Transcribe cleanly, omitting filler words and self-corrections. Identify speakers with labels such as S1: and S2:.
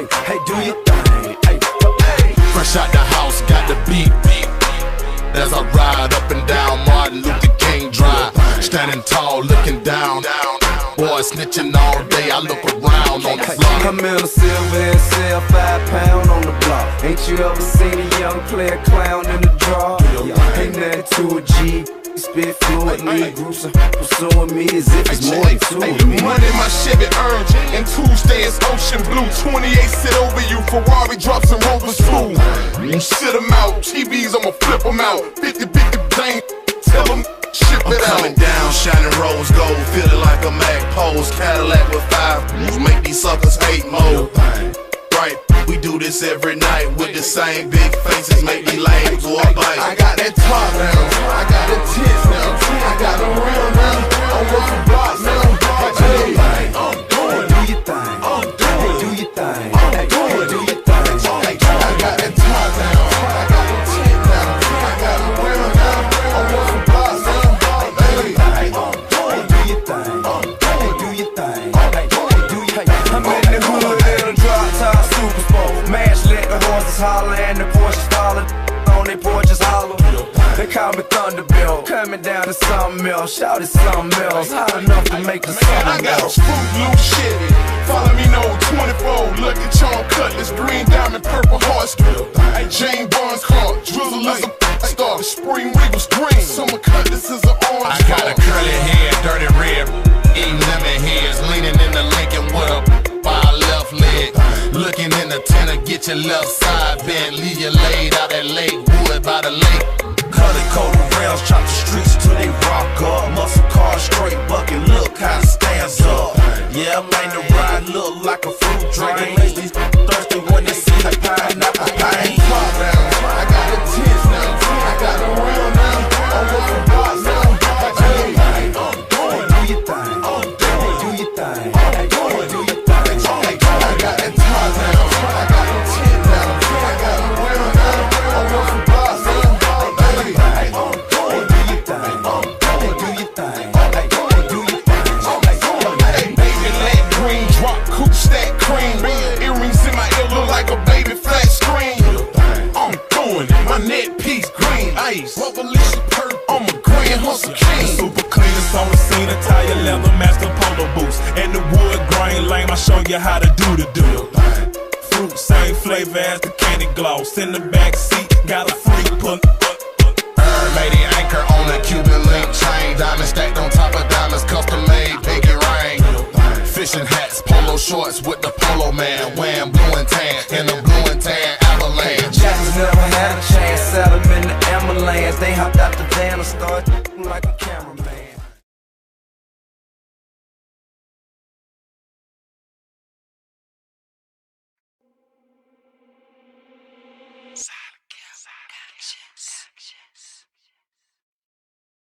S1: hey, do your thing. Hey,
S2: fresh out the house, got the beat. As I ride up and down Martin Luther King Drive, standing tall, looking down. Boy snitching all day, I look around on the block.
S1: I'm in a silver and sell 5 pound on the block. Ain't you ever seen a young player clown in the draw? Ain't nothing to a G. Spit fluently, groups are pursuing me as if it's more than two of me.
S2: Money my Chevy earned, and Tuesday is ocean blue. 28 sit over you, Ferrari drops and Rovers too. You sit them out, TVs I'ma flip them out. 50-50 bang, tell them ship it out.
S3: Coming down, shining rose gold, feeling like a Mac pose. Cadillac with 5 moves, make these suckers hate mode. Right, we do this every night with the same big faces, make these lames or bite.
S2: I got that top now, I got the tits now, I got the real now, I'm working blocks now.
S1: Do your thing. Do your thing. Do your thing.
S2: I got that top now, I got the tits now, I got the real now, I'm working blocks now.
S1: Do your thing. Do your thing. I'm in the hood in a drop top super sport. Mash let the horses holler and the Porsches holler. On they porches hollow. They call me Thunderbolt. Coming down to something else. Shout it something else. Hot enough to make the sun
S2: I got a
S1: melt.
S2: Fruit Loop Chevy, follow me no 24. Lucky Charm Cutlass, green diamond, purple heart strip. Hey, Jane Barnes car, Drizzle is a star. Spring Regal's green, Summer Cutlass is an orange. I got a curly hair, dirty red, eating lemon heads, leaning in the Lincoln with a by left leg. Looking in the tenor, get your left side bent, leave you laid out at Lake Wood by the lake.
S3: Color coded rails, chop the streets till they rock up. Muscle car, straight bucket, look how it stands up. Yeah, man, the ride look like a fruit drink. It makes these thirsty when they see the pineapple pain.
S2: I got the tits now, I got the real now, I'm working blocks now.
S1: Do your thing. Do your thing. Do your thing.
S2: I got that top now, I got the tits now, I got the real now, I'm working blocks now.
S1: Do your thing. Do your thing. Do your thing.
S2: Baby leg green, drop coupe stack cream. Earrings in my ear look like a baby flat screen. I'm doing it, my neck piece green ice. Revolution perk, I'm a grand hustle king.
S4: Super cleanest on the scene, Italian leather, master polo boots, and the wood grain lame. I show you how to do the do. Fruit, same flavor as the candy gloss. In the back seat, got a free pull.
S2: Lady anchor on a Cuban link chain. Diamond stacked on top of diamonds, custom made, pinky ring. Fishing hats, polo shorts with the polo man. Wearing blue and tan, in the blue and tan avalanche.
S1: Jackson never had a chance. Set 'em in the ambulance. They hopped out the van and started like a camera.